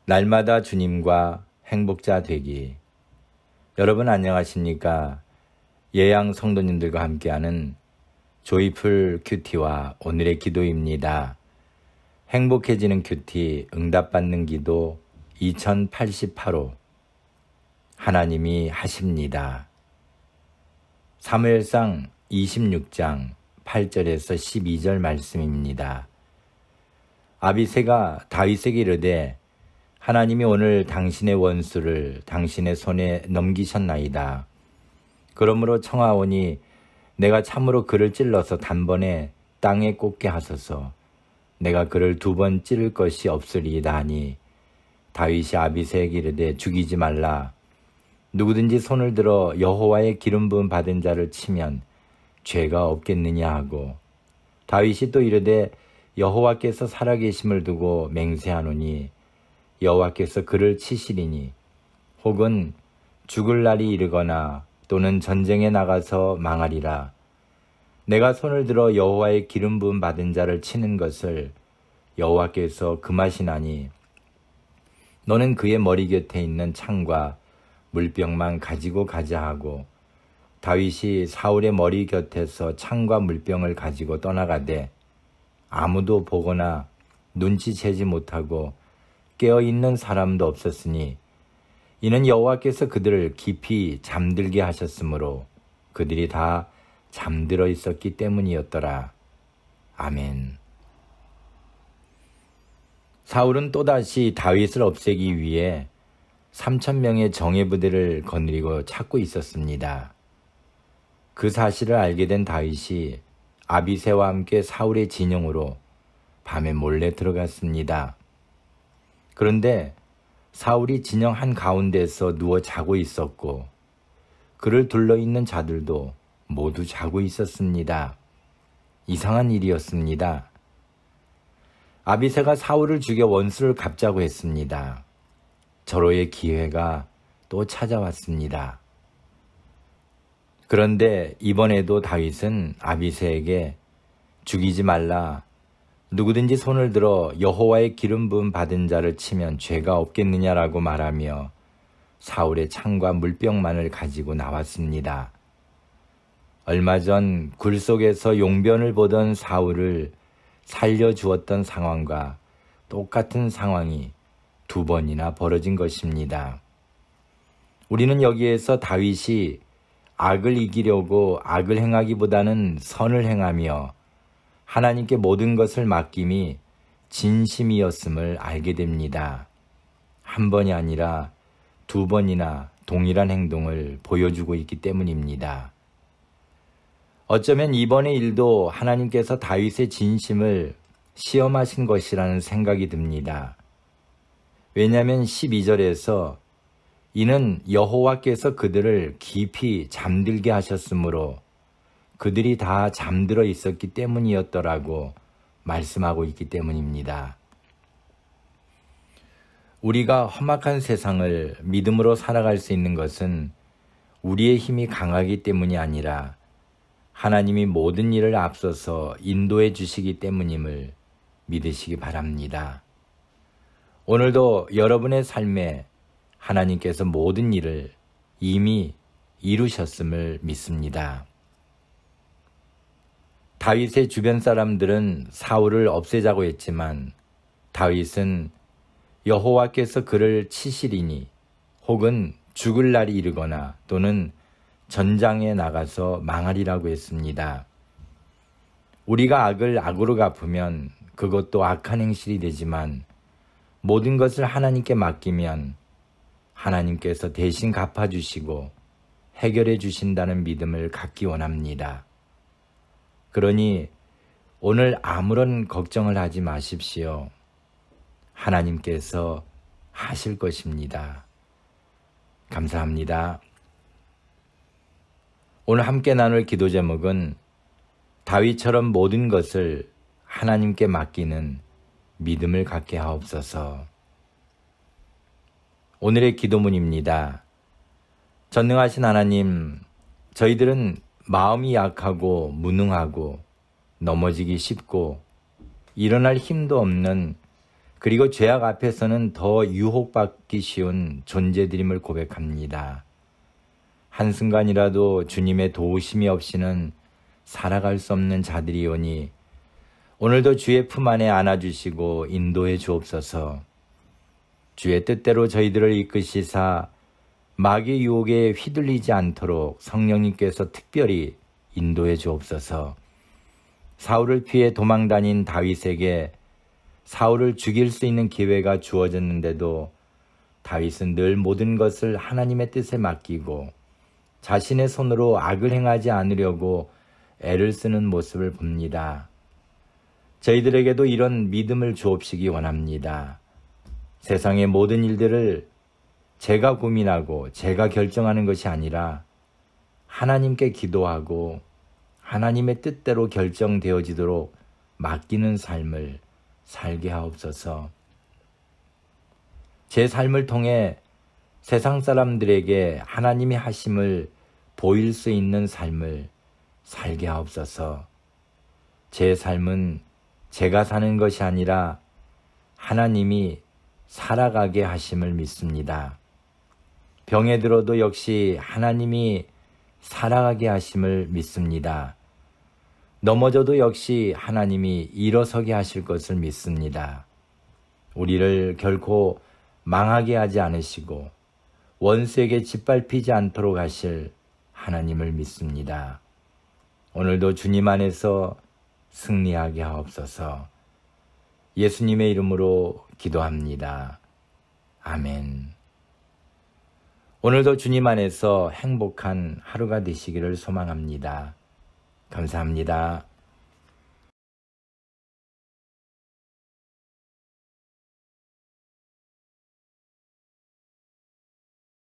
날마다 주님과 행복자 되기. 여러분 안녕하십니까? 예양 성도님들과 함께하는 조이풀 큐티와 오늘의 기도입니다. 행복해지는 큐티 응답받는 기도 2088호 하나님이 하십니다. 사무엘상 26장 8절에서 12절 말씀입니다. 아비새가 다윗에게 이르되 하나님이 오늘 당신의 원수를 당신의 손에 넘기셨나이다. 그러므로 청하오니 내가 참으로 그를 찔러서 단번에 땅에 꽂게 하소서. 내가 그를 2번 찌를 것이 없으리이다 하니 다윗이 아비새에게 이르되 죽이지 말라. 누구든지 손을 들어 여호와의 기름 부음 받은 자를 치면 죄가 없겠느냐 하고, 다윗이 또 이르되 여호와께서 살아계심을 두고 맹세하노니 여호와께서 그를 치시리니 혹은 죽을 날이 이르거나 또는 전쟁에 나가서 망하리라. 내가 손을 들어 여호와의 기름 부음 받은 자를 치는 것을 여호와께서 금하시나니 너는 그의 머리 곁에 있는 창과 물병만 가지고 가자 하고, 다윗이 사울의 머리 곁에서 창과 물병을 가지고 떠나가되 아무도 보거나 눈치채지 못하고 깨어있는 사람도 없었으니 이는 여호와께서 그들을 깊이 잠들게 하셨으므로 그들이 다 잠들어 있었기 때문이었더라. 아멘. 사울은 또다시 다윗을 없애기 위해 3,000명의 정예부대를 거느리고 찾고 있었습니다. 그 사실을 알게 된 다윗이 아비새와 함께 사울의 진영으로 밤에 몰래 들어갔습니다. 그런데 사울이 진영 한가운데서 누워 자고 있었고 그를 둘러있는 자들도 모두 자고 있었습니다. 이상한 일이었습니다. 아비새가 사울을 죽여 원수를 갚자고 했습니다. 절호의 기회가 또 찾아왔습니다. 그런데 이번에도 다윗은 아비새에게 죽이지 말라. 누구든지 손을 들어 여호와의 기름 부음 받은 자를 치면 죄가 없겠느냐라고 말하며 사울의 창과 물병만을 가지고 나왔습니다. 얼마 전 굴 속에서 용변을 보던 사울을 살려주었던 상황과 똑같은 상황이 2번이나 벌어진 것입니다. 우리는 여기에서 다윗이 악을 이기려고 악을 행하기보다는 선을 행하며 하나님께 모든 것을 맡김이 진심이었음을 알게 됩니다. 한 번이 아니라 2번이나 동일한 행동을 보여주고 있기 때문입니다. 어쩌면 이번의 일도 하나님께서 다윗의 진심을 시험하신 것이라는 생각이 듭니다. 왜냐하면 12절에서 이는 여호와께서 그들을 깊이 잠들게 하셨으므로 그들이 다 잠들어 있었기 때문이었더라고 말씀하고 있기 때문입니다. 우리가 험악한 세상을 믿음으로 살아갈 수 있는 것은 우리의 힘이 강하기 때문이 아니라 하나님이 모든 일을 앞서서 인도해 주시기 때문임을 믿으시기 바랍니다. 오늘도 여러분의 삶에 하나님께서 모든 일을 이미 이루셨음을 믿습니다. 다윗의 주변 사람들은 사울을 없애자고 했지만 다윗은 여호와께서 그를 치시리니 혹은 죽을 날이 이르거나 또는 전장에 나가서 망하리라고 했습니다. 우리가 악을 악으로 갚으면 그것도 악한 행실이 되지만 모든 것을 하나님께 맡기면 하나님께서 대신 갚아주시고 해결해 주신다는 믿음을 갖기 원합니다. 그러니 오늘 아무런 걱정을 하지 마십시오. 하나님께서 하실 것입니다. 감사합니다. 오늘 함께 나눌 기도 제목은 다윗처럼 모든 것을 하나님께 맡기는 믿음을 갖게 하옵소서. 오늘의 기도문입니다. 전능하신 하나님, 저희들은 마음이 약하고 무능하고 넘어지기 쉽고 일어날 힘도 없는 그리고 죄악 앞에서는 더 유혹받기 쉬운 존재들임을 고백합니다. 한순간이라도 주님의 도우심이 없이는 살아갈 수 없는 자들이오니 오늘도 주의 품 안에 안아주시고 인도해 주옵소서. 주의 뜻대로 저희들을 이끄시사 마귀의 유혹에 휘둘리지 않도록 성령님께서 특별히 인도해 주옵소서. 사울을 피해 도망다닌 다윗에게 사울을 죽일 수 있는 기회가 주어졌는데도 다윗은 늘 모든 것을 하나님의 뜻에 맡기고 자신의 손으로 악을 행하지 않으려고 애를 쓰는 모습을 봅니다. 저희들에게도 이런 믿음을 주옵시기 원합니다. 세상의 모든 일들을 제가 고민하고 제가 결정하는 것이 아니라 하나님께 기도하고 하나님의 뜻대로 결정되어지도록 맡기는 삶을 살게 하옵소서. 제 삶을 통해 세상 사람들에게 하나님의 하심을 보일 수 있는 삶을 살게 하옵소서. 제 삶은 제가 사는 것이 아니라 하나님이 살아가게 하심을 믿습니다. 병에 들어도 역시 하나님이 살아가게 하심을 믿습니다. 넘어져도 역시 하나님이 일어서게 하실 것을 믿습니다. 우리를 결코 망하게 하지 않으시고 원수에게 짓밟히지 않도록 하실 하나님을 믿습니다. 오늘도 주님 안에서 승리하게 하옵소서. 예수님의 이름으로 기도합니다. 아멘. 오늘도 주님 안에서 행복한 하루가 되시기를 소망합니다. 감사합니다.